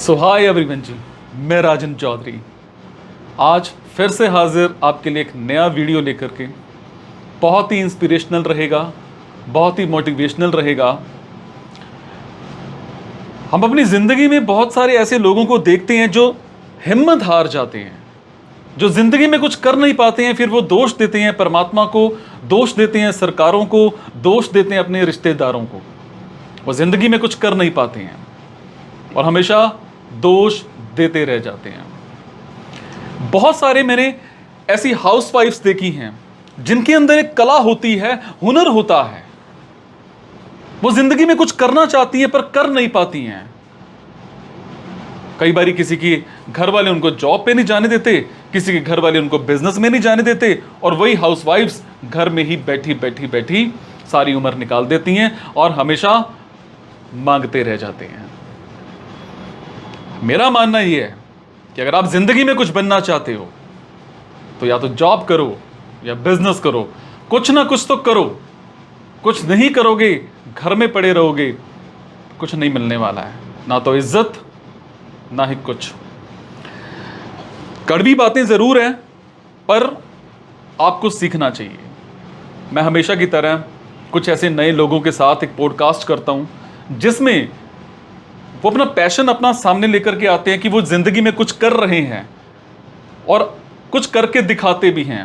सो hi everyone जी, मैं राजन चौधरी आज फिर से हाजिर आपके लिए एक नया वीडियो लेकर के। बहुत ही इंस्पिरेशनल रहेगा, बहुत ही मोटिवेशनल रहेगा। हम अपनी ज़िंदगी में बहुत सारे ऐसे लोगों को देखते हैं जो हिम्मत हार जाते हैं, जो ज़िंदगी में कुछ कर नहीं पाते हैं। फिर वो दोष देते हैं परमात्मा को, दोष देते हैं सरकारों को, दोष देते हैं अपने रिश्तेदारों को। वो ज़िंदगी में कुछ कर नहीं पाते हैं और हमेशा दोष देते रह जाते हैं। बहुत सारे मैंने ऐसी हाउसवाइफ्स देखी हैं जिनके अंदर एक कला होती है, हुनर होता है। वो जिंदगी में कुछ करना चाहती हैं पर कर नहीं पाती हैं। कई बारी किसी की घर वाले उनको जॉब पे नहीं जाने देते, किसी के घर वाले उनको बिजनेस में नहीं जाने देते, और वही हाउसवाइफ्स घर में ही बैठी बैठी बैठी सारी उम्र निकाल देती हैं और हमेशा मांगते रह जाते हैं। मेरा मानना यह है कि अगर आप जिंदगी में कुछ बनना चाहते हो तो या तो जॉब करो या बिजनेस करो, कुछ ना कुछ तो करो। कुछ नहीं करोगे, घर में पड़े रहोगे, कुछ नहीं मिलने वाला है, ना तो इज्जत ना ही कुछ। कड़वी बातें जरूर हैं पर आपको सीखना चाहिए। मैं हमेशा की तरह कुछ ऐसे नए लोगों के साथ एक पॉडकास्ट करता हूं जिसमें वो अपना पैशन अपना सामने लेकर के आते हैं कि वो जिंदगी में कुछ कर रहे हैं और कुछ करके दिखाते भी हैं।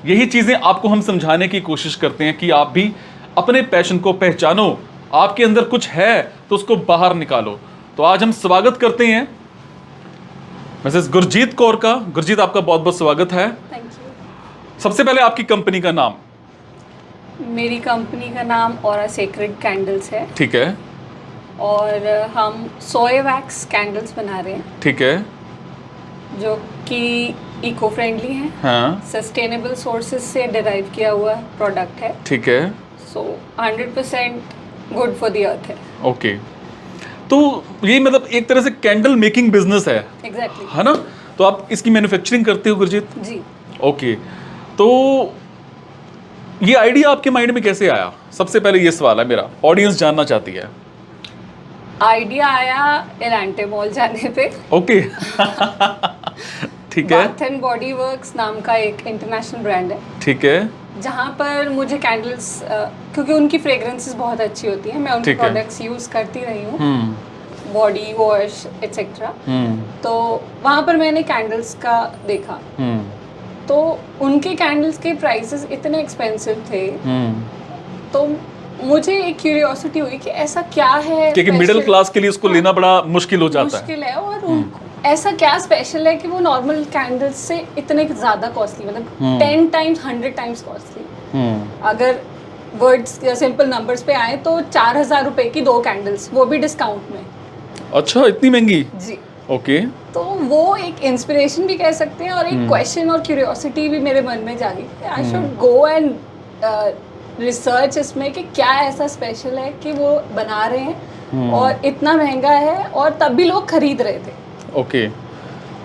यही चीजें आपको हम समझाने की कोशिश करते हैं कि आप भी अपने पैशन को पहचानो। आपके अंदर कुछ है तो उसको बाहर निकालो। तो आज हम स्वागत करते हैं मिसेस गुरजीत कौर का। गुरजीत, आपका बहुत बहुत स्वागत है। Thank you. सबसे पहले आपकी कंपनी का नाम। मेरी कंपनी का नाम ऑरा सेक्रेड कैंडल्स है। ठीक है। और हम सोया वैक्स कैंडल्स बना रहे हैं। ठीक है। जो कि इको फ्रेंडली है, हाँ। सस्टेनेबल सोर्सेज से डिराइव किया हुआ प्रोडक्ट है। ठीक है। सो 100% गुड फॉर द अर्थ है। ओके, तो ये मतलब एक तरह से कैंडल मेकिंग बिजनेस है। एग्जैक्टली। है ना? तो आप इसकी मैन्युफैक्चरिंग करते हो गुरजीत? जी। ओके, तो ये आइडिया आपके माइंड में कैसे आया? सबसे पहले ये सवाल है मेरा, ऑडियंस जानना चाहती है। आइडिया आया एलांटे मॉल जाने पे। ओके। ठीक है। बाथ एंड बॉडी वर्क्स नाम का एक इंटरनेशनल ब्रांड है। ठीक है। जहाँ पर मुझे कैंडल्स, क्योंकि उनकी फ्रेग्रेंसेस बहुत अच्छी होती हैं, मैं उनके ठीक है। प्रोडक्ट्स यूज़ करती रही हूँ, बॉडी वॉश एट्सेट्रा। तो वहाँ पर मैंने कैंडल्स का देखा, तो उनके कैंडल्स के प्राइसेस इतने एक्सपेंसिव थे। तो मुझे एक क्यूरियोसिटी हुई कि ऐसा क्या है क्योंकि मिडिल क्लास के लिए उसको लेना बड़ा मुश्किल हो जाता है। मुश्किल है, और ऐसा क्या स्पेशल है कि वो नॉर्मल कैंडल्स से इतने ज़्यादा कॉस्टली, मतलब 10 टाइम्स 100 टाइम्स कॉस्टली। अगर वर्ड्स या सिंपल नंबर्स पे आए तो 4,000 रुपए की 2 कैंडल्स, वो भी डिस्काउंट में। अच्छा, इतनी महंगी? जी। ओके। तो वो एक इंस्पिरेशन भी कह सकते हैं और एक क्वेश्चन और क्यूरियोसिटी भी मेरे मन में जागी। I should go and research इसमें कि क्या ऐसा स्पेशल है कि वो बना रहे हैं और इतना महंगा है और तब भी लोग खरीद रहे थे। ओके,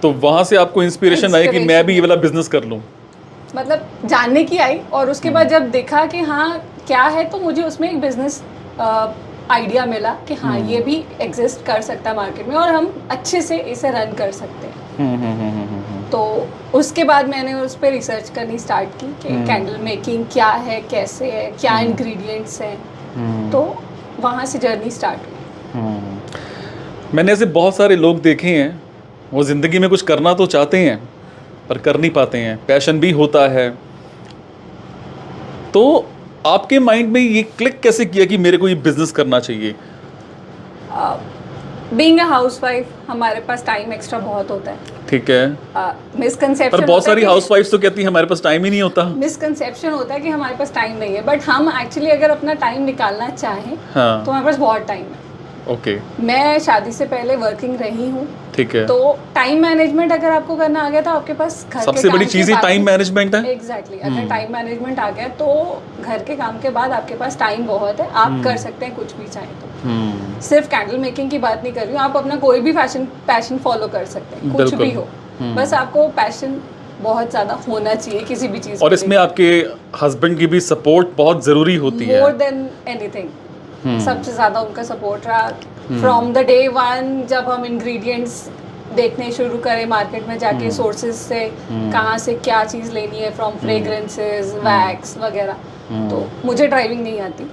तो वहाँ से आपको इंस्पिरेशन आई कि मैं भी ये वाला बिजनेस कर लूँ? मतलब जानने की आई, और उसके बाद जब देखा कि हाँ क्या है, तो मुझे उसमें एक बिजनेस आइडिया मिला कि हाँ ये भी एग्जिस्ट कर सकता है मार्केट में और हम अच्छे से इसे रन कर सकते हैं। तो उसके बाद मैंने उस पर रिसर्च करनी स्टार्ट की कि कैंडल मेकिंग क्या है, कैसे है, क्या इंग्रेडिएंट्स हैं। तो वहाँ से जर्नी स्टार्ट हुई। मैंने ऐसे बहुत सारे लोग देखे हैं, वो ज़िंदगी में कुछ करना तो चाहते हैं पर कर नहीं पाते हैं। पैशन भी होता है, तो आपके माइंड में ये क्लिक कैसे किया कि मेरे को ये बिजनेस करना चाहिए? बीइंग अ हाउसवाइफ, हमारे पास टाइम एक्स्ट्रा बहुत होता है। ठीक है। मिसकंसेप्शन, पर बहुत सारी हाउसवाइफ्स तो कहती हैं हमारे पास टाइम ही नहीं होता। मिसकंसेप्शन होता है कि हमारे पास टाइम नहीं है, बट हम एक्चुअली अगर अपना टाइम निकालना चाहें हाँ। तो हमारे पास बहुत टाइम है। ओके। मैं शादी से पहले वर्किंग रही हूँ। ठीक है। तो टाइम मैनेजमेंट अगर आपको करना आ गया तो आपके पास घर सबसे बड़ी चीज ही टाइम मैनेजमेंट है। एग्जैक्टली। अगर टाइम मैनेजमेंट आ गया तो घर के काम के बाद आपके पास टाइम बहुत है, आप कर सकते हैं कुछ भी चाहें तो। सिर्फ कैंडल मेकिंग की बात नहीं कर रही हूँ, आप अपना कोई भी पैशन फॉलो कर सकते हैं, कुछ भी हो। बस आपको पैशन बहुत ज्यादा होना चाहिए किसी भी चीज, और इसमें आपके हस्बैंड की भी सपोर्ट बहुत जरूरी होती है। More than anything. सबसे ज्यादा उनका सपोर्ट रहा। फ्रॉम द डे वन जब हम इंग्रेडिएंट्स देखने शुरू करें मार्केट में जाके सोर्सेज से कहाँ से क्या चीज़ लेनी है, फ्रॉम फ्रेग्रेंसेस, वैक्स वगैरह। तो मुझे ड्राइविंग नहीं आती,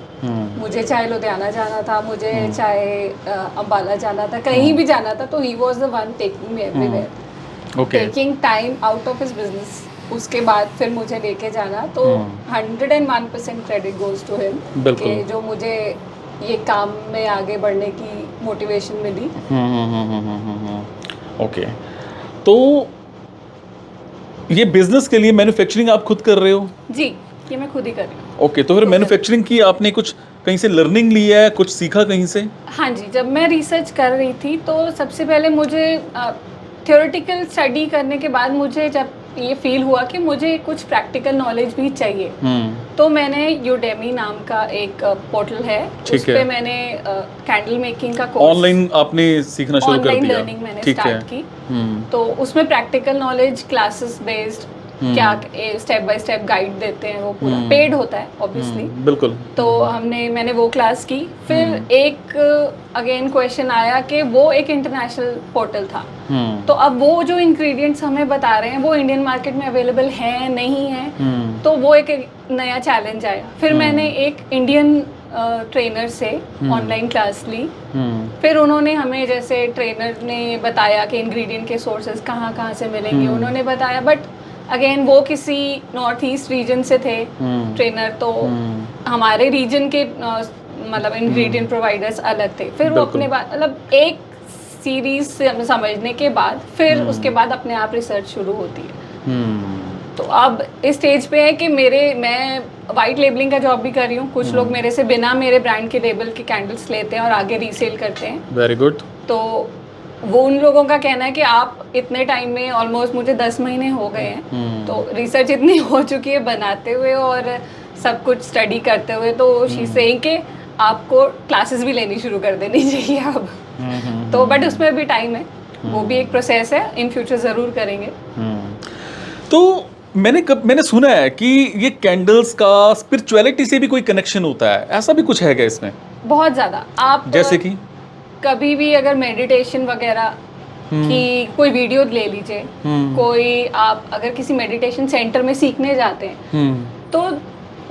मुझे चाहे लुधियाना जाना था, मुझे चाहे अम्बाला जाना था, कहीं भी जाना था, तो he was the one taking me everywhere, taking time out of his business. उसके बाद फिर मुझे लेके जाना, तो 101% क्रेडिट गोज टू हिम कि जो मुझे ये काम में आगे बढ़ने की मोटिवेशन मिली। ओके, तो ये बिजनेस के लिए मैन्युफैक्चरिंग आप खुद कर रहे हो? जी, ये मैं खुद ही कर रही हूँ। ओके, तो फिर मैन्युफैक्चरिंग की आपने कुछ कहीं से लर्निंग ली है, कुछ सीखा कहीं से? हाँ जी, जब मैं रिसर्च कर रही थी तो सबसे पहले मुझे थ्योरेटिकल स्टडी करने के बाद मुझे जब ये फील हुआ कि मुझे कुछ प्रैक्टिकल नॉलेज भी चाहिए, तो मैंने यूडेमी नाम का एक पोर्टल है, उस पे मैंने कैंडल मेकिंग का कोर्स ऑनलाइन आपने सीखना शुरू कर दिया? ऑनलाइन लर्निंग मैंने स्टार्ट की। तो उसमें प्रैक्टिकल नॉलेज, क्लासेस बेस्ड, क्या स्टेप बाय स्टेप गाइड देते हैं, वो पूरा पेड होता है ऑब्वियसली। बिल्कुल। तो मैंने वो क्लास की। फिर एक अगेन क्वेश्चन आया कि वो एक इंटरनेशनल पोर्टल था, तो अब वो जो इंग्रेडिएंट्स हमें बता रहे हैं वो इंडियन मार्केट में अवेलेबल है नहीं है, तो वो एक नया चैलेंज आया। फिर मैंने एक इंडियन ट्रेनर से ऑनलाइन क्लास ली। फिर उन्होंने हमें, जैसे ट्रेनर ने बताया कि इंग्रेडिएंट के सोर्सेज कहाँ कहाँ से मिलेंगे, उन्होंने बताया, बट अगेन वो किसी नॉर्थ ईस्ट रीजन से थे ट्रेनर, तो हमारे रीजन के मतलब इंग्रेडिएंट प्रोवाइडर्स अलग थे। फिर वो अपने बाद मतलब एक सीरीज समझने के बाद फिर उसके बाद अपने आप रिसर्च शुरू होती है। तो अब इस स्टेज पे है कि मैं वाइट लेबलिंग का जॉब भी कर रही हूँ। कुछ लोग मेरे से बिना मेरे ब्रांड के लेबल के कैंडल्स लेते हैं और आगे रीसेल करते हैं। Very good. तो वो उन लोगों का कहना है कि आप इतने टाइम में, ऑलमोस्ट मुझे 10 महीने हो गए हैं, तो रिसर्च इतनी हो चुकी है बनाते हुए और सब कुछ स्टडी करते हुए, तो शी सेइंग कि आपको क्लासेस भी लेनी शुरू कर देनी चाहिए अब। तो बट उसमें भी टाइम है, वो भी एक प्रोसेस है, इन फ्यूचर ज़रूर करेंगे। तो मैंने सुना है कि ये कैंडल्स का स्पिरिचुअलिटी से भी कोई कनेक्शन होता है, ऐसा भी कुछ है क्या इसमें? बहुत ज़्यादा। आप जैसे कि कभी भी अगर मेडिटेशन वगैरह की कोई वीडियो ले लीजिए, कोई आप अगर किसी मेडिटेशन सेंटर में सीखने जाते हैं, तो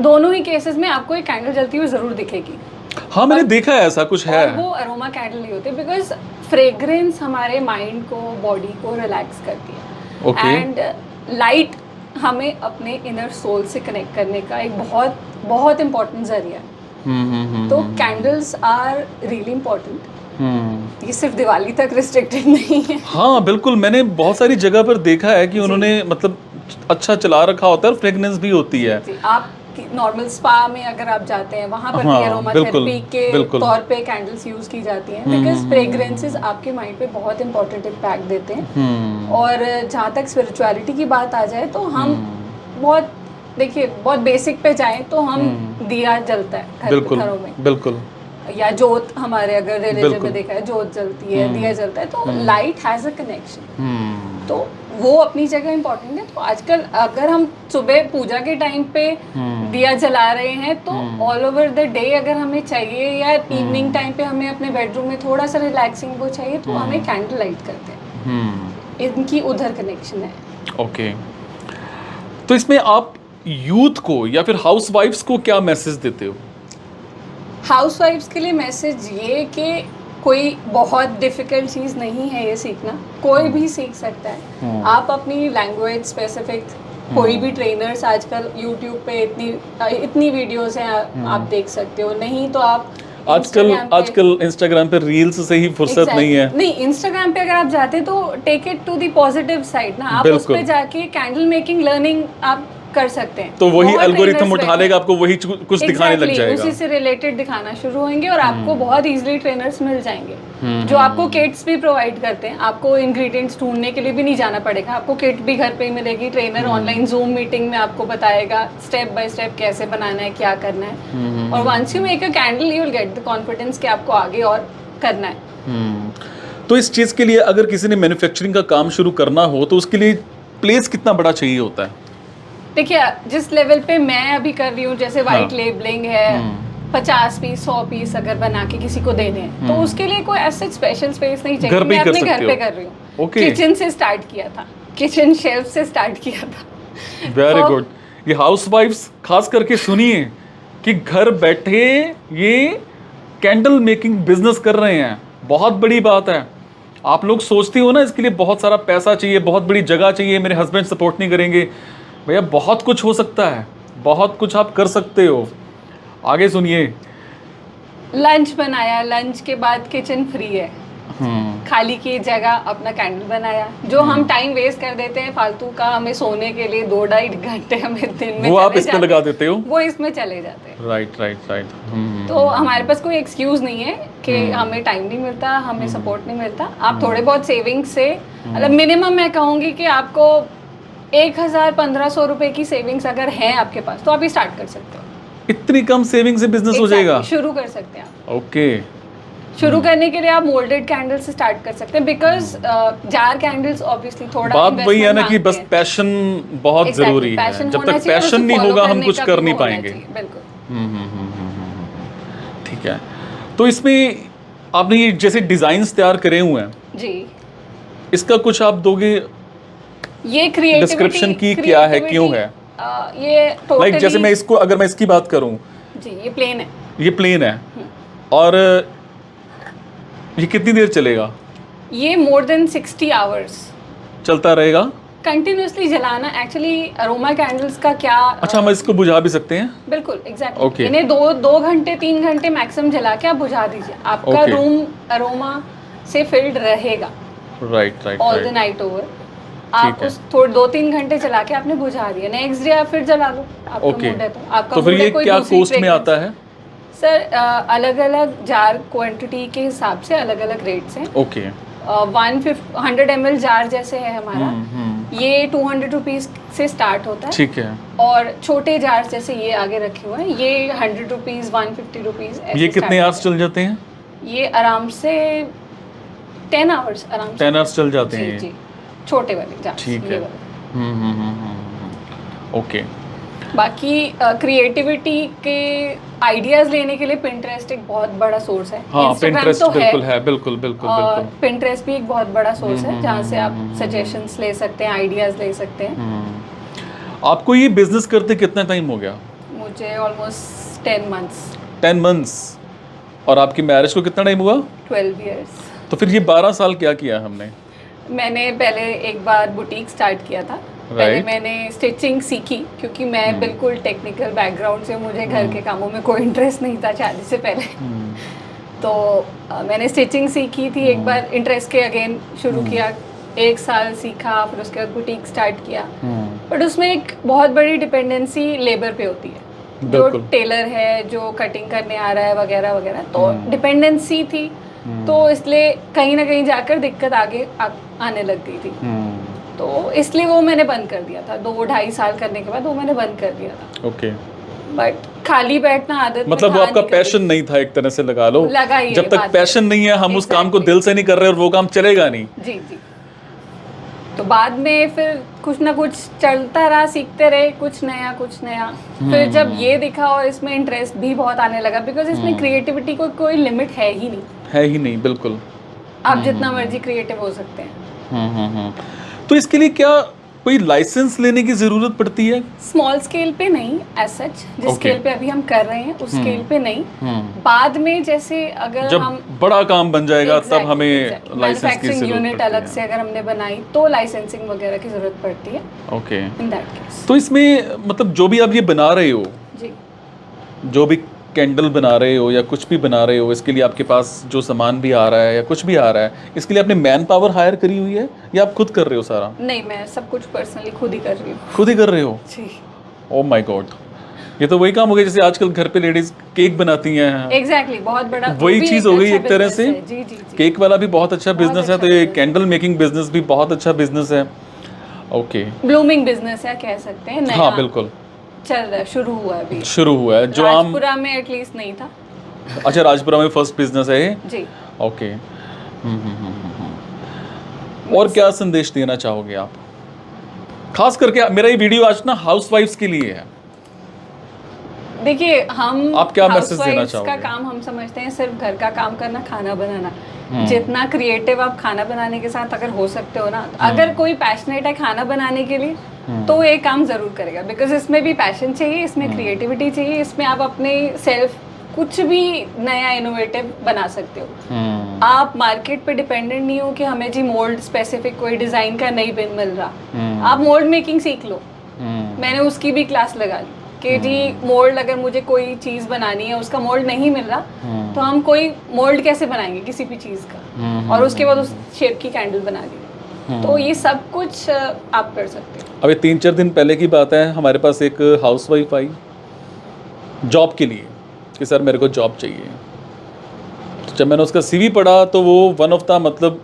दोनों ही केसेस में आपको एक कैंडल जलती हुई जरूर दिखेगी। हाँ, मैंने देखा है, ऐसा कुछ है। और वो अरोमा कैंडल नहीं होते, बिकॉज फ्रेग्रेंस हमारे माइंड को, बॉडी को रिलैक्स करती है। एंड लाइट हमें अपने इनर सोल से कनेक्ट करने का एक बहुत बहुत इम्पोर्टेंट जरिया है। तो कैंडल्स आर रियली इम्पोर्टेंट। ये सिर्फ दिवाली तक रिस्ट्रिक्टेड नहीं है। हाँ बिल्कुल, मैंने बहुत सारी जगह पर देखा है कि उन्होंने मतलब अच्छा चला रखा होता है और फ्रेगनेंस भी होती है। आप नॉर्मल स्पा में अगर आप जाते हैं, वहाँ पर भी अरोमा थेरेपी के तौर पे कैंडल्स यूज की जाती हैं, बिकॉज फ्रेग्रेंसेस आपके माइंड पे बहुत इंपॉर्टेंट इम्पैक्ट देते हैं। और जहाँ तक स्पिरिचुअलिटी की बात आ जाए, तो हम बहुत, देखिए, बहुत बेसिक पे जाएं तो हम दिया जलता है घरों में, बिल्कुल, या जोत, हमारे अगर रिलीजन में देखा है जोत जलती है, दिया जलता है, तो लाइट हैज अ कनेक्शन। तो वो अपनी जगह इम्पोर्टेंट है। तो आजकल अगर हम सुबह पूजा के टाइम पे दिया जला रहे हैं, तो ऑल ओवर द डे अगर हमें चाहिए, या इवनिंग टाइम पे हमें अपने बेडरूम में थोड़ा सा रिलैक्सिंग वो चाहिए, तो हमें कैंडल लाइट करते हैं। इनकी उधर कनेक्शन है। ओके, तो इसमें आप यूथ को या फिर हाउसवाइफ्स को क्या मैसेज देते हो? हाउसवाइफ्स के लिए मैसेज ये कि कोई बहुत डिफिकल्ट चीज़ नहीं है ये सीखना, कोई भी सीख सकता है। आप अपनी लैंग्वेज स्पेसिफिक, कोई भी ट्रेनर्स आजकल यूट्यूब पे इतनी वीडियोस हैं, आप देख सकते हो। नहीं तो आप आजकल इंस्टाग्राम पे रील्स से ही फुर्सत नहीं है। नहीं, इंस्टाग्राम पे अगर आप जाते तो take it to the positive side ना, आप उस पे जाके कैंडल मेकिंग लर्निंग आप कर सकते हैं। तो वही एल्गोरिथम उठा लेगा, आपको वही कुछ दिखाने लग जाएगा, उसी से रिलेटेड दिखाना शुरू होंगे, और आपको बहुत इजीली ट्रेनर्स मिल जाएंगे जो आपको किट्स भी प्रोवाइड करते हैं। आपको इंग्रेडिएंट्स ढूंढने के लिए भी नहीं जाना पड़ेगा, आपको किट भी घर पे ही मिलेगी। ट्रेनर ऑनलाइन जूम मीटिंग में आपको बताएगा स्टेप बाय स्टेप कैसे बनाना है, क्या करना है। और once you make a candle, you will get the confidence कि आपको आगे और करना है। तो इस चीज के लिए अगर किसी ने मैन्युफैक्चरिंग का काम शुरू करना हो, तो उसके लिए प्लेस कितना बड़ा चाहिए होता है? देखिए, जिस लेवल पे मैं अभी कर रही हूँ, जैसे वाइट लेबलिंग है, 50 पीस 100 पीस अगर बना के किसी को देने हैं तो उसके लिए कोई ऐसे स्पेशल स्पेस नहीं चाहिए। घर पे ही मैं कर अपने सकते घर पे हो। कर रही हूँ। Okay. किचन से स्टार्ट किया था, किचन शेल्फ से स्टार्ट किया था। वेरी तो- गुड। ये हाउसवाइफ्स खास करके सुनिए कि घर बैठे ये कैंडल मेकिंग बिजनेस कर रहे हैं, बहुत बड़ी बात है। आप लोग सोचते हो ना इसके लिए बहुत सारा पैसा चाहिए, बहुत बड़ी जगह चाहिए, मेरे हस्बैंड सपोर्ट नहीं करेंगे। भैया बहुत कुछ हो सकता है, बहुत कुछ आप कर सकते हो। आगे सुनिए। लंच बनाया, लंच के बाद किचन फ्री है, खाली की जगह अपना कैंडल बनाया। जो हम टाइम वेस्ट कर देते हैं फालतू का, हमें सोने के लिए 2-2.5 घंटे हमें दिन में वो आप चले इस पे जाते लगा हैं, देते हो। वो इसमें चले जाते हैं। Right right right. तो हमारे पास कोई एक्सक्यूज नहीं है कि हमें टाइम नहीं मिलता, हमें सपोर्ट नहीं मिलता। आप थोड़े बहुत सेविंग्स से, मतलब मिनिमम मैं कहूँगी कि आपको 1,000-1,500 रुपए की सेविंग्स अगर है आपके पास तो आप ही स्टार्ट कर सकते हो। इतनी कम सेविंग से बिजनेस हो Exactly, जाएगा? शुरू कर सकते हैं आप। ओके। शुरू करने के लिए आप मोल्डेड कैंडल से स्टार्ट कर सकते हैं, बिकॉज जार कैंडल्स ऑब्वियसली थोड़ा बात वही है ना कि investment बस मांगते हैं। पैशन बहुत Exactly, जरूरी है। passion जब होना तक चाहिए और पैशन उसे नहीं follow होगा हम करने कुछ का कर भी नहीं वो होना पाएंगे। चाहिए, बिल्कुल। ठीक है। तो इसमें आपने ये जैसे डिजाइन्स तैयार करे हुए हैं, जी, इसका कुछ आप दोगे ये क्रिएटिविटी डिस्क्रिप्शन की क्या है, क्यों है? ये लाइक जैसे मैं टोटली इसको, अगर मैं इसकी बात करूं, जी, ये प्लेन है। ये प्लेन है और ये कितनी देर चलेगा? ये मोर देन 60 आवर्स चलता रहेगा? कंटिन्यूअसली जलाना। एक्चुअली अरोमा कैंडल्स का क्या अच्छा, हम इसको बुझा भी सकते हैं? बिल्कुल एग्जैक्टली Okay. इन्हें 2 घंटे 3 घंटे मैक्सिमम जला के आप बुझा दीजिए, आपका Okay. रूम अरोमा से फिल्ड रहेगा right right all the right. Night over. आप है। उस थोड़े 2-3 घंटे चला के आपने बुझा दिया, नेक्स्ट डे आप फिर जला लो, आपका ओके। मूड है तो आपका तो फिर mood है ये कोई क्या दूसरी कॉस्ट में fragrance। आता है? सर अलग अलग जार क्वांटिटी के हिसाब से अलग अलग रेट्स हैं। ओके। 100 ml जार जैसे है हमारा, ये 200 रुपीज़ से स्टार्ट होता है। ठीक है। और छोटे जार जैसे ये आगे रखे हुए हैं, ये 100 रुपीज़ 150 रुपीज़ ये कितने आवर्स चल जाते हैं? ये आराम से 10 आवर्स आराम से 10 आवर्स चल जाते जी हैं। जी, छोटे वाले जार। ठीक ये है। वाले। ओके। बाकी क्रिएटिविटी के आइडियाज लेने के लिए पिंटरेस्ट एक बहुत बड़ा सोर्स है। हाँ, Instagram पिंटरेस्ट तो बिल्कुल है, बिल्कुल बिल्कुल और बिल्कुल। पिंटरेस्ट भी एक बहुत बड़ा सोर्स है जहाँ से आप सजेशंस ले सकते हैं, आइडियाज ले सकते हैं। आपको ये बिजनेस करते कितना टाइम हो गया? मुझे ऑलमोस्ट 10 मंथ्स 10 मंथ्स। और आपकी मैरिज को कितना टाइम हुआ? 12 इयर्स। तो फिर ये 12 साल क्या किया हमने? मैंने पहले एक बार बुटीक स्टार्ट किया था। पहले Right. मैंने स्टिचिंग सीखी क्योंकि मैं बिल्कुल टेक्निकल बैकग्राउंड से, मुझे घर के कामों में कोई इंटरेस्ट नहीं था शादी से पहले। तो मैंने स्टिचिंग सीखी थी एक बार, इंटरेस्ट के अगेन शुरू किया, 1 साल सीखा, फिर उसके बाद बुटीक स्टार्ट किया। बट उसमें एक बहुत बड़ी डिपेंडेंसी लेबर पे होती है, जो बिल्कुल। टेलर है, जो कटिंग करने आ रहा है वगैरह वगैरह, तो डिपेंडेंसी थी। तो इसलिए कहीं ना कहीं जाकर दिक्कत आगे आने लग गई थी। तो इसलिए वो मैंने बंद कर दिया था। 2-2.5 साल करने के बाद वो मैंने बंद कर दिया था। ओके। बट खाली बैठना आदत मतलब में वो था आपका नहीं पैशन कभी। नहीं था, एक तरह से लगा लो। लगा ही है जब तक बाद में। पैशन नहीं है, हम उस काम को Exactly. दिल से नहीं कर रहे और वो काम चलेगा नहीं। जी जी। तो बाद में फिर कुछ ना कुछ चलता रहा, सीखते रहे, कुछ नया कुछ नया। फिर जब ये दिखा और इसमें इंटरेस्ट भी बहुत आने लगा, बिकॉज इसमें क्रिएटिविटी को कोई लिमिट है ही नहीं। है ही नहीं, बिल्कुल। आप जितना मर्जी क्रिएटिव हो सकते हैं। तो इसके लिए क्या कोई लाइसेंस लेने की जरूरत पड़ती है? स्मॉल स्केल पे नहीं एज सच, जिस Okay. स्केल पे अभी हम कर रहे हैं उस स्केल पे नहीं। बाद में जैसे अगर जब हम बड़ा काम बन जाएगा तब हमें लाइसेंस की मैन्युफैक्चरिंग जरूरत यूनिट पड़ती अलग से है। अगर हमने बनाई तो लाइसेंसिंग वगैरह की जरूरत पड़ती है ओके। In that case. तो इसमें मतलब जो भी आप ये बना रहे हो, जी, जो भी कैंडल बना रहे हो या कुछ भी बना रहे हो, इसके लिए आपके पास जो सामान भी आ रहा है या कुछ भी आ रहा है, इसके लिए आपने मैन पावर हायर करी हुई है या आप खुद कर रहे हो सारा? नहीं, मैं सब कुछ पर्सनली खुद ही कर रही हूँ। खुद ही कर रहे हो? जी, ओ माय गॉड, ये तो वही काम हो गया जैसे आजकल घर पे लेडीज केक बनाती हैं। एग्जैक्टली, बहुत बड़ा वही भी चीज हो गई अच्छा एक तरह business से। है। जी जी जी। केक वाला भी बहुत अच्छा बिजनेस है, अच्छा तो ये business कैंडल मेकिंग बिजनेस भी बहुत अच्छा बिजनेस है। ओके। ब्लूमिंग बिजनेस है कह सकते हैं, नया हाँ बिल्कुल, चल रहा है, शुरू हुआ है अभी। शुरू हुआ है जो आम। राजपुरा में एटलीस्ट नहीं था। अच्छा, राजपुरा में फर्स्ट बिजनेस है ये? जी। ओके। और क्या संदेश देना चाहोगे आप? खास करके मेरा ये वीडियो आज ना हाउसवाइफ्स के लिए है। देखिए हम आप क्या मैसेज देना housewives चाहोगे? का काम हम समझते हैं सिर्फ घर का काम करना, खाना बनाना। जितना क्रिएटिव आप खाना बनाने के साथ अगर हो सकते हो ना, अगर कोई पैशनेट है खाना बनाने के लिए तो ये काम जरूर करेगा, बिकॉज इसमें भी पैशन चाहिए, इसमें क्रिएटिविटी चाहिए, इसमें आप अपने सेल्फ कुछ भी नया इनोवेटिव बना सकते हो। आप मार्केट पे डिपेंडेंट नहीं हो कि हमें जी मोल्ड स्पेसिफिक कोई डिजाइन का नहीं मिल रहा। आप मोल्ड मेकिंग सीख लो, मैंने उसकी भी क्लास लगा ली कि जी मोल्ड अगर मुझे कोई चीज़ बनानी है, उसका मोल्ड नहीं मिल रहा तो हम कोई मोल्ड कैसे बनाएंगे किसी भी चीज़ का, और उसके बाद उस शेप की कैंडल बना दी। तो ये सब कुछ आप कर सकते हो। अभी 3-4 दिन पहले की बात है, हमारे पास एक हाउसवाइफ आई जॉब के लिए कि सर मेरे को जॉब चाहिए। तो जब मैंने उसका सीवी पढ़ा तो वो वन ऑफ द मतलब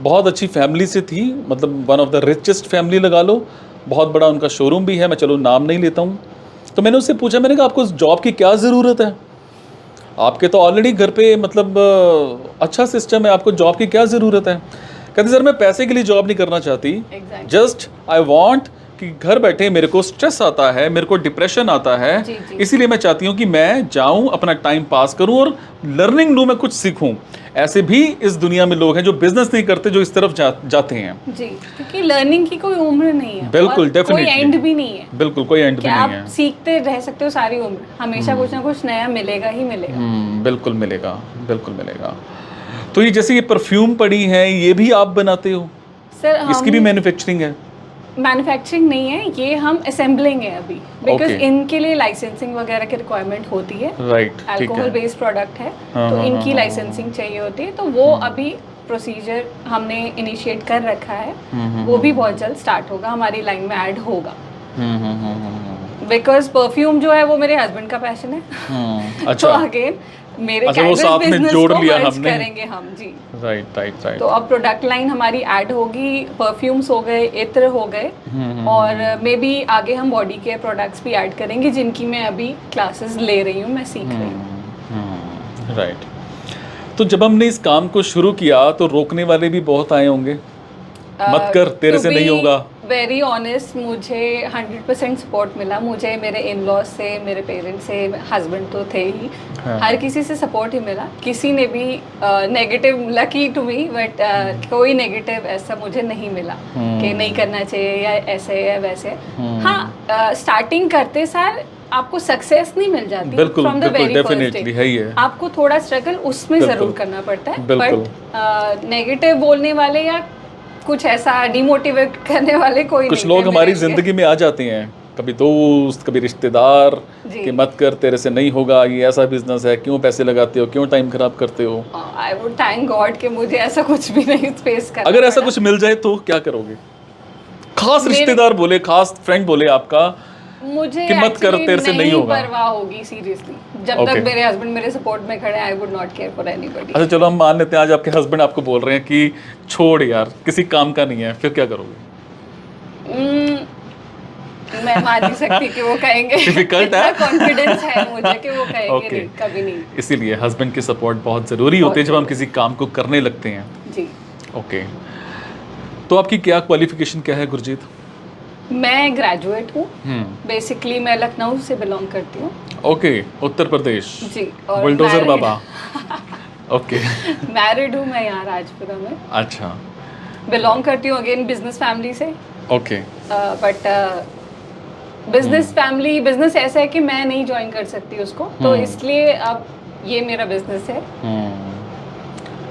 बहुत अच्छी फैमिली से थी, मतलब one of the richest family लगा लो, बहुत बड़ा उनका शोरूम भी है, मैं चलो नाम नहीं लेता हूँ। तो मैंने उससे पूछा, मैंने कहा आपको जॉब की क्या ज़रूरत है, आपके तो ऑलरेडी घर पे मतलब अच्छा सिस्टम है, आपको जॉब की क्या ज़रूरत है। कहती सर मैं पैसे के लिए जॉब नहीं करना चाहती, जस्ट आई वांट कि घर बैठे मेरे को स्ट्रेस आता है, मेरे को डिप्रेशन आता है, जी, जी। इसीलिए मैं चाहती हूँ कि मैं जाऊँ अपना टाइम पास करूँ और लर्निंग लूँ, मैं कुछ सीखूँ। ऐसे भी इस दुनिया में लोग हैं जो बिजनेस नहीं करते, जो इस तरफ जाते हैं। जी, क्योंकि लर्निंग की कोई उम्र नहीं है, बिल्कुल, और कोई definitely। एंड भी नहीं है। बिल्कुल कोई एंड भी क्या नहीं आप है। सीखते रह सकते हो सारी उम्र, हमेशा कुछ ना कुछ नया मिलेगा ही मिलेगा। बिल्कुल मिलेगा, बिल्कुल मिलेगा। तो ये जैसे ये परफ्यूम पड़ी है, ये भी आप बनाते हो? सर इसकी भी हम मैन्युफैक्चरिंग है? मैन्युफैक्चरिंग नहीं है, ये हम असेंबलिंग है अभी, बिकॉज Okay। इनके लिए लाइसेंसिंग वगैरह की रिक्वायरमेंट होती है। राइट, ठीक अल्कोहल है। बेस्ड प्रोडक्ट है, हाँ, तो हाँ, इनकी हाँ, लाइसेंसिंग चाहिए होती है, तो वो अभी प्रोसीजर हमने इनिशिएट कर रखा है। वो भी बहुत जल्द स्टार्ट होगा, हमारी लाइन में ऐड होगा। बिकॉज परफ्यूम जो है वो मेरे हस्बैंड का पैशन है। तो अच्छा। अगेन मेरे अच्छा, वो कैंडल्स साथ में बिजनेस जोड़ को लिया merge हमने। करेंगे हम जी। राइट राइट तो राइट। अब प्रोडक्ट लाइन हमारी ऐड होगी, परफ्यूम्स हो गए, इत्र हो गए, और मे बी आगे हम बॉडी केयर प्रोडक्ट्स भी ऐड करेंगे, जिनकी मैं अभी क्लासेस ले रही हूँ, मैं सीख रही हूँ। राइट। तो जब हमने इस काम को शुरू किया तो रोकने वाले भी बहुत आए होंगे, मत कर तेरे से नहीं होगा। वेरी ऑनेस्ट, मुझे 100% सपोर्ट मिला। मुझे मेरे इन लॉज से, मेरे पेरेंट्स से, हस्बैंड तो थे ही, हाँ। हर किसी से सपोर्ट ही मिला। किसी ने भी negative, lucky to me, but कोई नेगेटिव ऐसा मुझे नहीं मिला कि नहीं करना चाहिए या ऐसे या वैसे। हाँ, स्टार्टिंग करते सार आपको सक्सेस नहीं मिल जाती बिल्कुल, फ्रॉम द बिल्कुल, वेरी फर्स्ट definitely है ही है। आपको थोड़ा स्ट्रगल उसमें बिल्कुल, ज़रूर करना पड़ता है, बिल्कुल। बट नेगेटिव बोलने वाले या कुछ ऐसा डिमोटिवेट करने वाले कोई कुछ नहीं लोग थे हमारी मेरे लिए। जिंदगी में आ जाते हैं, कभी दोस्त, कभी रिश्तेदार, जी। कि मत कर तेरे से नहीं होगा, ये ऐसा बिजनेस है, क्यों पैसे लगाते हो, क्यों टाइम खराब करते हो। आई वुड थैंक गॉड कि मुझे ऐसा कुछ भी नहीं फेस करना अगर ऐसा पड़ा। कुछ मिल जाए तो क्या करोगे? खास मेरे- रिश्तेदार बोले, खास फ्रेंड बोले आपका मुझे कि मत कर, actually तेरे से नहीं होगा। परवाह होगी सीरियसली, जब Okay। तक मेरे हस्बैंड मेरे सपोर्ट में खड़े, I would not care for anybody. अच्छा चलो हम मान लेते हैं आज आपके हस्बैंड आपको बोल रहे हैं कि छोड़ यार, किसी काम का नहीं है, फिर क्या करोगे? मैं मान नहीं सकती कि वो कहेंगे। Difficult है। कॉन्फिडेंस है मुझे कि वो कहेंगे Okay। नहीं, कभी नहीं। इसीलिए हस्बैंड की सपोर्ट बहुत ज़रूरी होती है जब हम किसी काम को करने लगते हैं। जी। ओके। तो आपकी क्या क्वालिफिकेशन क्या है गुरजीत? मैं ग्रेजुएट हूँ, बेसिकली मैं लखनऊ से बिलोंग करती हूँ। ओके, उत्तर प्रदेश। जी। और बुलडोजर married- बाबा। ओके। मैरिड हूँ मैं यहाँ राजपुरा में, अच्छा। बिलोंग करती हूँ अगेन बिजनेस फैमिली से, okay. But business family, business ऐसा है कि मैं नहीं ज्वाइन कर सकती उसको, तो इसलिए अब ये मेरा बिजनेस है।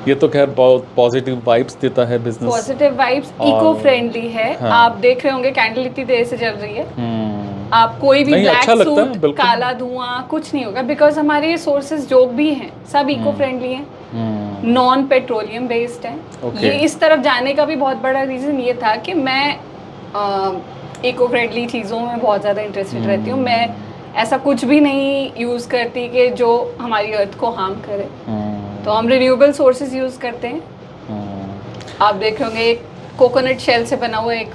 ये तो खैर बहुत पॉजिटिव वाइब्स देता है बिजनेस। पॉजिटिव वाइब्स, और- इको फ्रेंडली है। हाँ। आप देख रहे होंगे कैंडल इतनी देर से जल रही है, आप कोई भी नहीं, ब्लैक अच्छा लगता है, सूट, बिल्कुल। काला धुआं कुछ नहीं होगा, बिकॉज हमारे ये सोर्सेज जो भी हैं सब इको फ्रेंडली हैं, नॉन पेट्रोलियम बेस्ड हैं। Okay। ये इस तरफ जाने का भी बहुत बड़ा रीज़न ये था कि मैं इको फ्रेंडली चीज़ों में बहुत ज़्यादा इंटरेस्टेड रहती हूँ। मैं ऐसा कुछ भी नहीं यूज़ करती कि जो हमारी अर्थ को हार्म करे, तो हम रिन्यूएबल सोर्सेज यूज़ करते हैं। आप देख रहे होंगे एक कोकोनट शेल से बना हुआ एक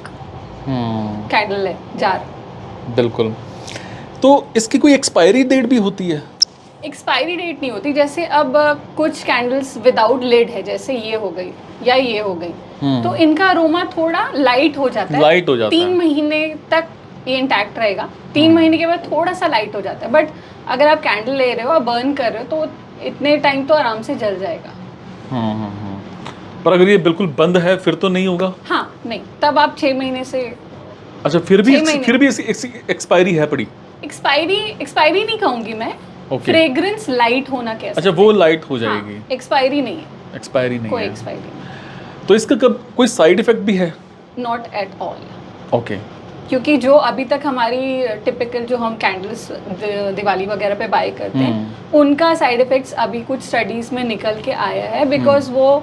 कैंडल है, जार। बिल्कुल। तो इसकी कोई एक्सपायरी डेट भी होती है? एक्सपायरी डेट नहीं होती, जैसे अब कुछ कैंडल्स विदाउट लिड है, जैसे ये हो गई या ये हो गई, तो इनका अरोमा थोड़ा लाइट हो जाता है, लाइट हो जाता है। 3 महीने तक ये इंटैक्ट रहेगा। 3 महीने के बाद थोड़ा सा लाइट हो जाता है, बट अगर आप कैंडल ले रहे हो और बर्न कर रहे हो तो इतने टाइम तो आराम से जल जाएगा। पर अगर ये बिल्कुल बंद है फिर तो नहीं होगा? हाँ नहीं, तब आप 6 महीने से। अच्छा, फिर भी इसकी एक्सपायरी है पड़ी? एक्सपायरी नहीं कहूंगी मैं, फ्रेग्रेंस लाइट होना कैसा। अच्छा, वो लाइट हो जाएगी। एक्सपायरी नहीं है, एक्सपायरी नहीं कोई है। एक्सपायरी नहीं। तो इसका कब कोई साइड इफेक्ट भी है? Not at all. ओके। क्योंकि जो अभी तक हमारी टिपिकल जो हम कैंडल्स दिवाली वगैरह पे बाय करते हैं, उनका साइड इफेक्ट्स अभी कुछ स्टडीज में निकल के आया है, बिकॉज वो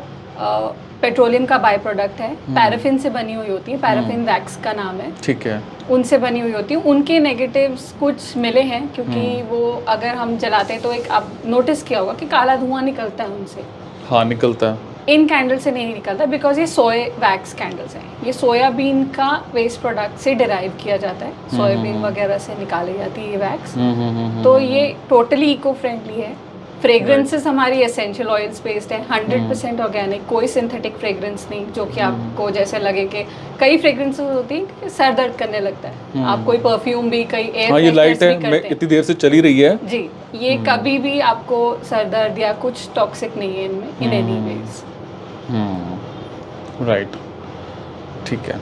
पेट्रोलियम का बाय प्रोडक्ट है, पैराफिन से बनी हुई होती है, पैराफिन वैक्स का नाम है, ठीक है, उनसे बनी हुई होती है। उनके नेगेटिव्स कुछ मिले हैं, क्योंकि वो अगर हम जलाते हैं तो एक आप नोटिस किया होगा कि काला धुआं निकलता है उनसे। हाँ, निकलता है। इन कैंडल से नहीं निकलता, बिकॉज ये सोया वैक्स कैंडल्स हैं। ये सोयाबीन का वेस्ट प्रोडक्ट से डिराइव किया जाता है, सोयाबीन वगैरह से निकाली जाती है ये वैक्स। तो ये टोटली इको फ्रेंडली है। फ्रेग्रेंसेस हमारी एसेंशियल ऑयल्स बेस्ड है, 100% ऑर्गेनिक, कोई सिंथेटिक फ्रेग्रेंस नहीं जो कि आपको जैसे लगे कि कई फ्रेग्रेंसेस होती हैं कि सर दर्द करने लगता है। आप कोई परफ्यूम भी, कई एयर हाँ, ये लाइट है, मैं इतनी देर से चली रही है जी, ये कभी भी आपको सर दर्द या कुछ टॉक्सिक नहीं है इनमें इन एनी वेज। राइट, ठीक है।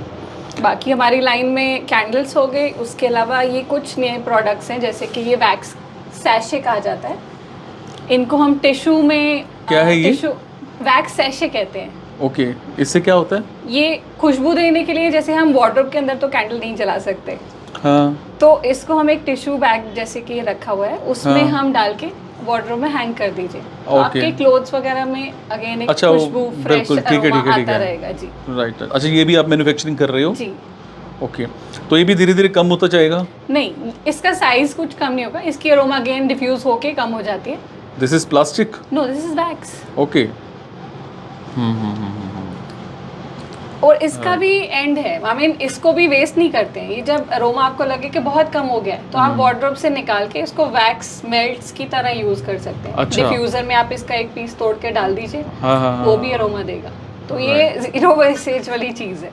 बाकी हमारी लाइन में कैंडल्स हो गए, उसके अलावा ये कुछ नए प्रोडक्ट्स हैं, जैसे कि ये वैक्स सैशे कहा जाता है। इनको हम टिश्यू में, क्या है ये? टिश्यू वैक्स सैशे कहते हैं। ओके, इससे क्या होता है? ये खुशबू देने के लिए, जैसे हम वार्डरोब के अंदर तो कैंडल नहीं जला सकते, हाँ, तो इसको हम एक टिश्यू बैग जैसे कि रखा हुआ है, उसमें हाँ, हम डाल के वार्डरोब में हैंग कर दीजिए, तो ओके। आपके क्लोथ्स वगैरह में अगेन एक अच्छा, खुशबू फ्रेश अरोमा आता रहेगा जी। राइट। अच्छा, ये भी आप मैन्युफैक्चरिंग कर रहे हो? जी। ओके, तो ये भी धीरे धीरे कम होता जाएगा? नहीं, इसका साइज कुछ कम नहीं होगा, इसकी अरोमा अगेन डिफ्यूज होके कम हो जाती है। This is plastic? No, this is wax. Okay. और इसका भी एंड है, आई मीन इसको भी वेस्ट नहीं करते हैं। ये जब अरोमा आपको लगे कि बहुत कम हो गया है, तो आप वार्डरोब से निकाल के इसको वैक्स मेल्ट्स की तरह यूज कर सकते हैं। अच्छा। डिफ्यूजर में आप इसका एक पीस तोड़ के डाल दीजिए, हाँ, वो भी अरोमा देगा। तो ये जीरो वेस्टेज वाली चीज है।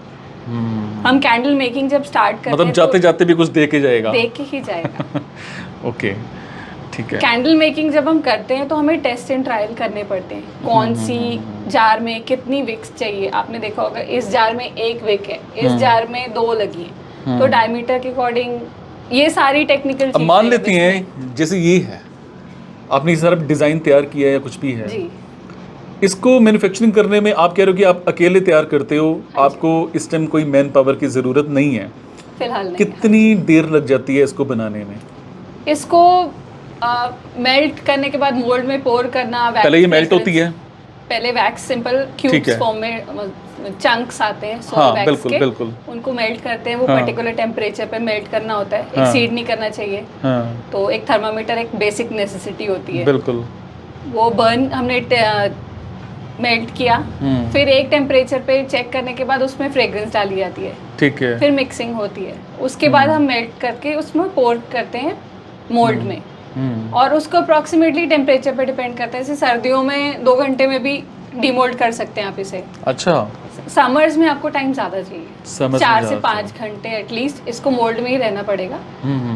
हम कैंडल मेकिंग जब स्टार्ट करते मतलब हैं जाते जाते भी कुछ दे के जाएगा? दे के ही जाएगा। ओके, ठीक है। कैंडल मेकिंग जब हम करते हैं तो हमें टेस्ट एंड ट्रायल करने पड़ते हैं, कौन सी जार में कितनी विक्स चाहिए। आपने देखा होगा इस जार में 1 विक है, इस जार में 2 लगी है, तो डायमीटर के अकॉर्डिंग ये सारी टेक्निकल अब मान लेती हैं जैसे ये है, आपने ये सारा डिजाइन तैयार किया है या कुछ भी है जी, इसको मैन्युफैक्चरिंग करने में आप कह रहे हो कि आप अकेले तैयार करते हो, आपको इस टाइम कोई मैन पावर की ज़रूरत नहीं है? फिलहाल नहीं। कितनी देर लग जाती है इसको बनाने में? इसको मेल्ट करने के बाद मोल्ड में पोर करना। पहले ये मेल्ट होती है? पहले वैक्स सिंपल क्यूब्स फॉर्म में चंक्स आते हैं हाँ, वैक्स बिल्कुल, के, बिल्कुल। उनको मेल्ट करते हैं। वो हाँ, पर्टिकुलर टेम्परेचर पे मेल्ट करना होता है, हाँ, एक्सीड नहीं करना चाहिए। हाँ, तो एक थर्मामीटर एक बेसिक नेसेसिटी होती है, बिल्कुल। वो बर्न हमने मेल्ट किया, फिर एक टेम्परेचर पे चेक करने के बाद उसमें फ्रेग्रेंस डाली जाती है, ठीक है, फिर मिक्सिंग होती है, उसके बाद हम मेल्ट करके उसमें पोर करते हैं मोल्ड में। और उसको अप्रॉक्सीमेटली टेम्परेचर पे डिपेंड करता है। जैसे सर्दियों में 2 घंटे में भी डीमोल्ड कर सकते हैं आप इसे। अच्छा, समर्स में आपको टाइम ज़्यादा चाहिए, समझ 4 से 5 घंटे एटलीस्ट इसको मोल्ड में ही रहना पड़ेगा।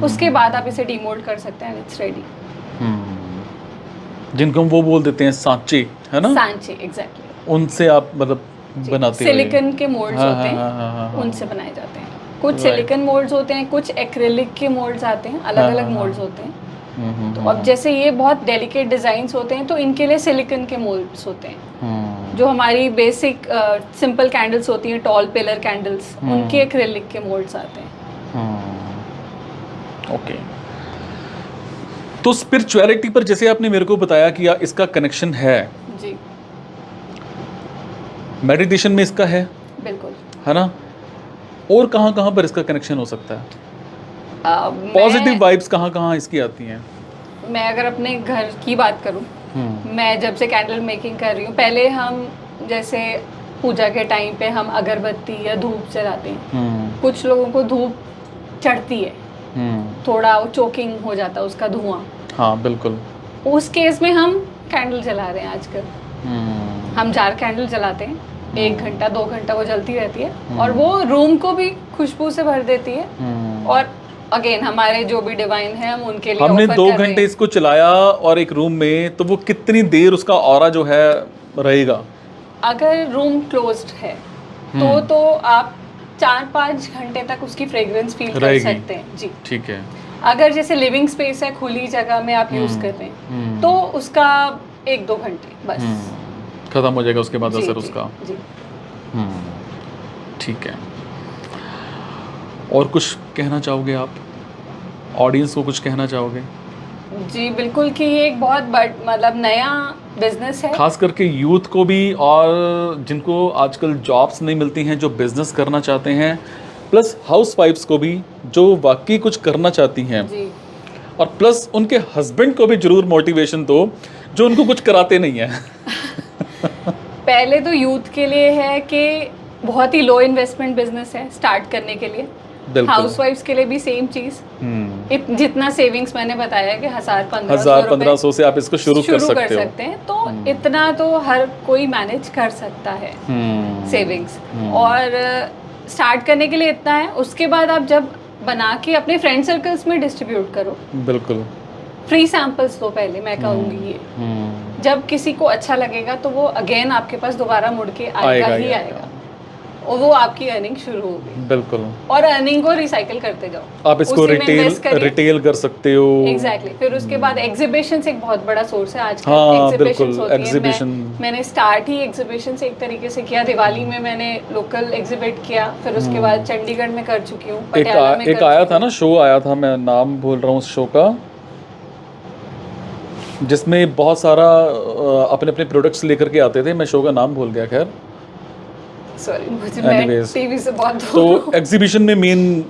उसके बाद आप इसे डीमोल्ड कर सकते हैं, इट्स रेडी। जिनको हम वो बोल देते हैं सांचे, है ना? सांचे, एग्जैक्टली। उनसे आप मतलब बनाते हो? सिलिकॉन के मोल्ड्स हाँ, होते हैं, हाँ, उनसे बनाए जाते हैं। कुछ सिलिकॉन मोल्ड्स होते हैं, कुछ एक्रिलिक के मोल्ड्स आते हैं, अलग अलग मोल्ड्स होते हैं। तो अब जैसे ये बहुत डेलिकेट डिजाइन्स होते हैं, तो इनके लिए सिलिकॉन के मोल्ड्स होते हैं। जो हमारी बेसिक सिंपल कैंडल्स होती हैं, टॉल पिलर कैंडल्स, उनके एक्रिलिक के मोल्ड्स आते हैं। ओके। तो स्पिरिचुअलिटी पर जैसे आपने मेरे को बताया कि इसका कनेक्शन है जी, मेडिटेशन में इसका है, बिल्कुल, है ना? और कहाँ कहाँ पर इसका कनेक्शन हो सकता है? पॉजिटिव वाइब्स कहाँ कहाँ इसकी आती हैं? मैं अगर अपने घर की बात करूं, मैं जब से कैंडल मेकिंग कर रही हूँ, पहले हम जैसे पूजा के टाइम पे हम अगरबत्ती या धूप जलाते हैं। कुछ लोगों को धूप चढ़ती है, थोड़ा चोकिंग हो जाता है उसका धुआं। हाँ, बिल्कुल। उस केस में हम कैंडल जला रहे हैं आजकल। हम जार कैंडल जलाते हैं, 1 घंटा 2 घंटा वो जलती रहती है, और वो रूम को भी खुशबू से भर देती है, और अगेन हमारे जो भी डिवाइन है हम उनके लिए हमने offer 2 कर रहे घंटे हैं। इसको चलाया और एक रूम में, तो वो कितनी देर उसका ऑरा जो है रहेगा? अगर रूम क्लोज्ड है तो आप 4-5 घंटे तक उसकी फ्रेग्रेंस फील कर रहेगी। सकते हैं जी। ठीक है। अगर जैसे लिविंग स्पेस है, खुली जगह में आप यूज कर रहे हैं तो उसका 1-2 घंटे बस। खत्म हो जाएगा उसके बाद जी, असर जी, उसका। जी। ठीक है। और कुछ कहना चाहोगे आप? ऑडियंस को कुछ कहना चाहोगे? जी बिल्कुल कि ये एक बहुत मतलब नया बिजनेस है। खास करके यूथ को भी, और जिनको आजकल जॉब्स नहीं मिलती हैं, जो बिजनेस करना चाहते हैं, प्लस हाउसवाइफ्स को भी जो वाकई कुछ करना चाहती हैं, जी और प्लस उनके हस्बैंड को भी जरूर मोटिवेशन दो जो उनको कुछ कराते नहीं हैं। पहले तो यूथ के लिए है कि बहुत ही लो इन्वेस्टमेंट बिजनेस है स्टार्ट करने के लिए। बिल्कुल। हाउसवाइफ्स के लिए भी सेम चीज। जितना सेविंग्स मैंने बताया कि 1000-1500 से आप इसको शुरू कर सकते हो। हैं तो इतना तो हर कोई मैनेज कर सकता है सेविंग्स। और स्टार्ट करने के लिए इतना है, उसके बाद आप जब बना के अपने फ्रेंड सर्कल्स में डिस्ट्रीब्यूट करो। बिल्कुल। फ्री सैंपल्स दो पहले, मैं कहूँगी ये। जब किसी को अच्छा लगेगा तो वो अगेन आपके पास दोबारा मुड़ के आएगा ही आएगा, और वो आपकी अर्निंग शुरू होगी। बिल्कुल। और अर्निंग को रिसाइकिल करते जाओ। आप इसको उसी में invest करिए। रिटेल कर सकते हो। एग्जैक्टली। फिर उसके बाद एग्जीबिशन एक बहुत बड़ा सोर्स है आजकल। हाँ, एग्जीबिशंस बिल्कुल, होती हैं। exhibition। मैंने स्टार्ट ही एग्जीबिशन से एक तरीके से किया। दिवाली में मैंने लोकल एग्जिबिट किया, फिर उसके बाद चंडीगढ़ में कर चुकी हूँ, पटियाला में एक आया था ना, शो आया था, मैं नाम भूल रहा हूँ उस शो का, जिसमें बहुत सारा अपने अपने प्रोडक्ट्स लेकर के आते थे। मैं शो का नाम भूल गया, खैर। सॉरी, मुझे मैं Anyways, टीवी से बहुत तो दूर हूँ। एग्जीबिशन में मेन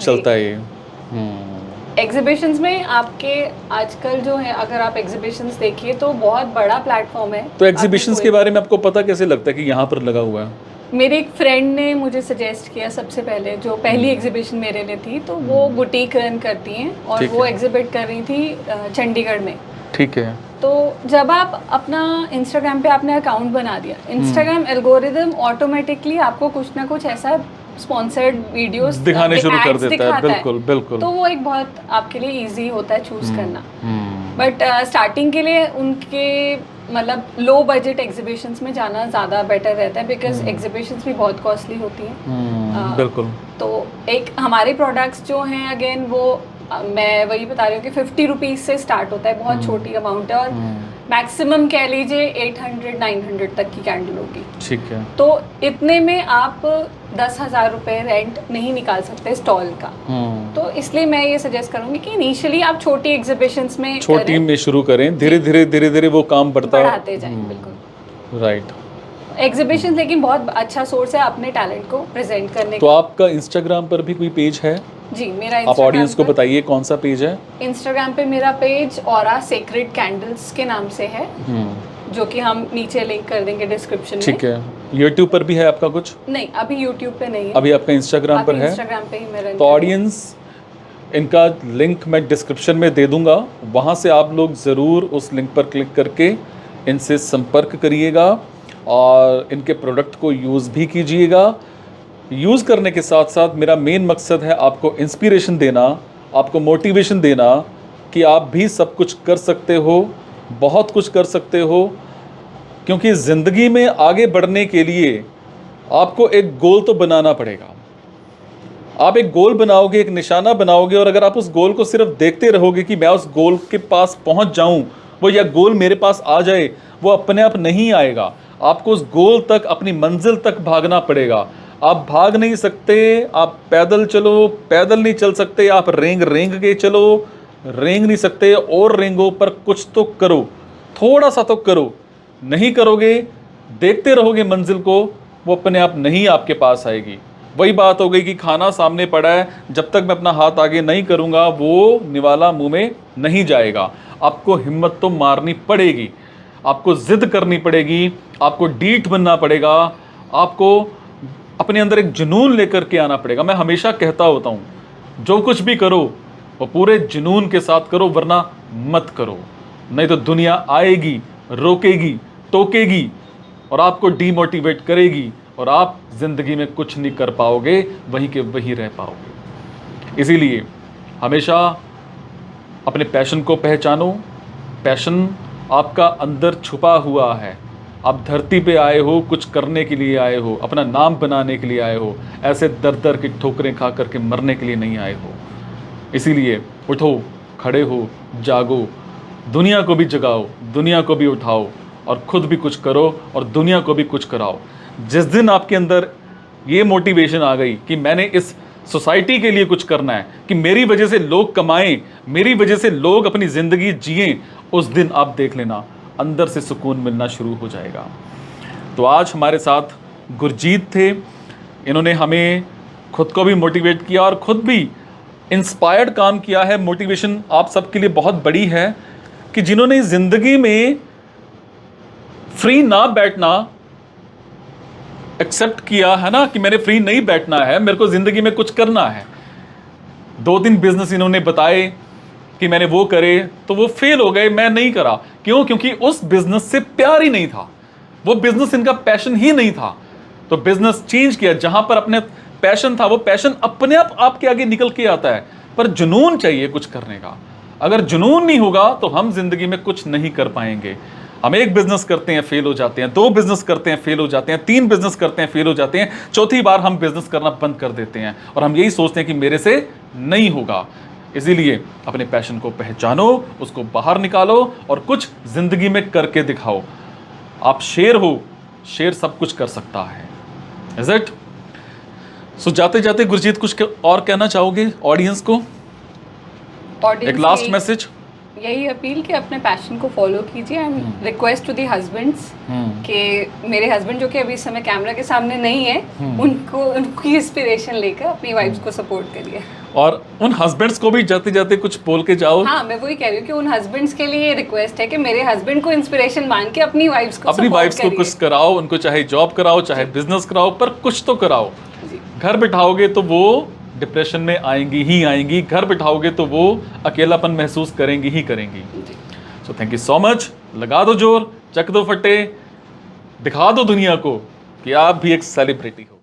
चलता है ये। एग्जीबिशंस में आपके आजकल जो है, अगर आप एग्जीबिशंस देखिए तो बहुत बड़ा प्लेटफॉर्म है। तो एग्जीबिशंस के बारे में आपको पता कैसे लगता है कि यहाँ पर लगा हुआ है? मेरे एक फ्रेंड ने मुझे सजेस्ट किया सबसे पहले, जो पहली एग्जीबिशन मेरे लिए थी, तो वो बुटीक रन करती हैं और ठीक वो है। एग्जिबिट कर रही थी चंडीगढ़ में। ठीक है। तो जब आप अपना इंस्टाग्राम पे आपने अकाउंट बना दिया, इंस्टाग्राम एल्गोरिदम ऑटोमेटिकली आपको कुछ ना कुछ ऐसा स्पॉन्सर्ड वीडियोस दिखाने शुरू कर देता है। बिल्कुल बिल्कुल। तो वो एक बहुत आपके लिए इजी होता है चूज करना। बट स्टार्टिंग के लिए उनके मतलब लो बजट एग्जीबिशंस में जाना ज़्यादा बेटर रहता है, बिकॉज एग्जीबिशंस भी बहुत कॉस्टली होती हैं। बिल्कुल। तो एक हमारे प्रोडक्ट्स जो हैं अगेन वो मैं वही बता रही हूँ कि 50 रुपीज़ से स्टार्ट होता है, बहुत छोटी अमाउंट है, और मैक्सिमम कह लीजिए 800-900 तक की कैंडल होगी। ठीक है। तो इतने में आप 10,000 रुपये रेंट नहीं निकाल सकते स्टॉल का। तो इसलिए मैं ये सजेस्ट करूंगी कि इनिशियली आप छोटी एग्जीबिशंस में छोटी में शुरू करें, धीरे धीरे वो काम बढ़ाते जाएं। बिल्कुल राइट। एग्जीबिशंस लेकिन बहुत अच्छा सोर्स है अपने टैलेंट को प्रेजेंट करने तो का। आपका इंस्टाग्राम पर भी कोई पेज है? जी, मेरा आप ऑडियंस को बताइए कौन सा पेज है? इंस्टाग्राम पे मेरा पेज ऑरा सेक्रेड कैंडल्स के नाम से है, जो कि हम नीचे लिंक कर देंगे डिस्क्रिप्शन में। ठीक है। यूट्यूब पर भी है आपका कुछ? नहीं, अभी यूट्यूब पे नहीं है, अभी आपका इंस्टाग्राम पर है। इंस्टाग्राम पे ही मैं तो ऑडियंस, इनका लिंक मैं डिस्क्रिप्शन में दे दूंगा, वहाँ से आप लोग ज़रूर उस लिंक पर क्लिक करके इनसे संपर्क करिएगा और इनके प्रोडक्ट को यूज़ भी कीजिएगा। यूज़ करने के साथ साथ मेरा मेन मकसद है आपको इंस्पिरेशन देना, आपको मोटिवेशन देना कि आप भी सब कुछ कर सकते हो, बहुत कुछ कर सकते हो, क्योंकि ज़िंदगी में आगे बढ़ने के लिए आपको एक गोल तो बनाना पड़ेगा। आप एक गोल बनाओगे, एक निशाना बनाओगे, और अगर आप उस गोल को सिर्फ देखते रहोगे कि मैं उस गोल के पास पहुंच जाऊं, वो या गोल मेरे पास आ जाए, वो अपने आप नहीं आएगा। आपको उस गोल तक, अपनी मंजिल तक भागना पड़ेगा। आप भाग नहीं सकते, आप पैदल चलो, पैदल नहीं चल सकते, आप रेंग के चलो, रेंग नहीं सकते, और रेंगो, पर कुछ तो करो, थोड़ा सा तो करो। नहीं करोगे, देखते रहोगे मंजिल को, वो अपने आप नहीं आपके पास आएगी। वही बात हो गई कि खाना सामने पड़ा है, जब तक मैं अपना हाथ आगे नहीं करूँगा वो निवाला मुंह में नहीं जाएगा। आपको हिम्मत तो मारनी पड़ेगी, आपको ज़िद करनी पड़ेगी, आपको डीठ बनना पड़ेगा, आपको अपने अंदर एक जुनून लेकर के आना पड़ेगा। मैं हमेशा कहता होता हूँ, जो कुछ भी करो वो पूरे जुनून के साथ करो, वरना मत करो, नहीं तो दुनिया आएगी, रोकेगी, टोकेगी और आपको डीमोटिवेट करेगी, और आप ज़िंदगी में कुछ नहीं कर पाओगे, वहीं के वहीं रह पाओगे। इसीलिए हमेशा अपने पैशन को पहचानो। पैशन आपका अंदर छुपा हुआ है। आप धरती पे आए हो, कुछ करने के लिए आए हो, अपना नाम बनाने के लिए आए हो, ऐसे दर दर की ठोकरें खा करके मरने के लिए नहीं आए हो। इसीलिए उठो, खड़े हो, जागो, दुनिया को भी जगाओ, दुनिया को भी उठाओ और खुद भी कुछ करो और दुनिया को भी कुछ कराओ। जिस दिन आपके अंदर ये मोटिवेशन आ गई कि मैंने इस सोसाइटी के लिए कुछ करना है, कि मेरी वजह से लोग कमाएं, मेरी वजह से लोग अपनी ज़िंदगी जिएं, उस दिन आप देख लेना अंदर से सुकून मिलना शुरू हो जाएगा। तो आज हमारे साथ गुरजीत थे। इन्होंने हमें खुद को भी मोटिवेट किया और खुद भी इंस्पायर्ड काम किया है। मोटिवेशन आप सबके लिए बहुत बड़ी है कि जिन्होंने ज़िंदगी में फ्री ना बैठना एक्सेप्ट किया है ना, कि मैंने फ्री नहीं बैठना है, मेरे को ज़िंदगी में कुछ करना है। 2-3 बिजनेस इन्होंने बताए कि मैंने वो करे, तो वो फेल हो गए, मैं नहीं करा। क्यों? क्योंकि उस बिजनेस से प्यार ही नहीं था, वो बिजनेस इनका पैशन ही नहीं था। तो बिजनेस चेंज किया। जहां पर अपने पैशन था, वो पैशन अपने आप आपके आगे निकल के आता है, पर जुनून चाहिए कुछ करने का। अगर जुनून नहीं होगा तो हम जिंदगी में कुछ नहीं कर पाएंगे। हम एक बिजनेस करते हैं, फेल हो जाते हैं, 2 बिजनेस करते हैं, फेल हो जाते हैं, 3 बिजनेस करते हैं, फेल हो जाते हैं, चौथी बार हम बिजनेस करना बंद कर देते हैं और हम यही सोचते हैं कि मेरे से नहीं होगा। इसीलिए अपने पैशन को पहचानो, उसको बाहर निकालो और कुछ जिंदगी में करके दिखाओ। आप शेर हो, शेर सब कुछ कर सकता है। Is it? सो जाते जाते गुरजीत कुछ और कहना चाहोगे ऑडियंस को? एक लास्ट मैसेज। यही अपील कि अपने पैशन को फॉलो कीजिए and request to the husbands कि मेरे हस्बैंड जो कि अभी इस समय कैमरा के सामने नहीं है, उनकी इंस्पिरेशन लेकर अपनी वाइफ्स को सपोर्ट करिए। और उन हस्बैंड्स को भी जाते जाते कुछ बोल के जाओ। हाँ, मैं वही कह रही हूँ कि उन हस्बैंड्स के लिए रिक्वेस्ट है कि मेरे हस्बैंड को इंस्पिरेशन मान के अपनी वाइफ्स को कुछ कराओ, उनको चाहे जॉब कराओ, चाहे बिजनेस कराओ, पर कुछ तो कराओ। घर बिठाओगे तो वो डिप्रेशन में आएंगी ही आएंगी, घर बिठाओगे तो वो अकेलापन महसूस करेंगी ही करेंगी। So thank you so much. लगा दो जोर, चक दो फटे, दिखा दो दुनिया को कि आप भी एक सेलिब्रिटी हो।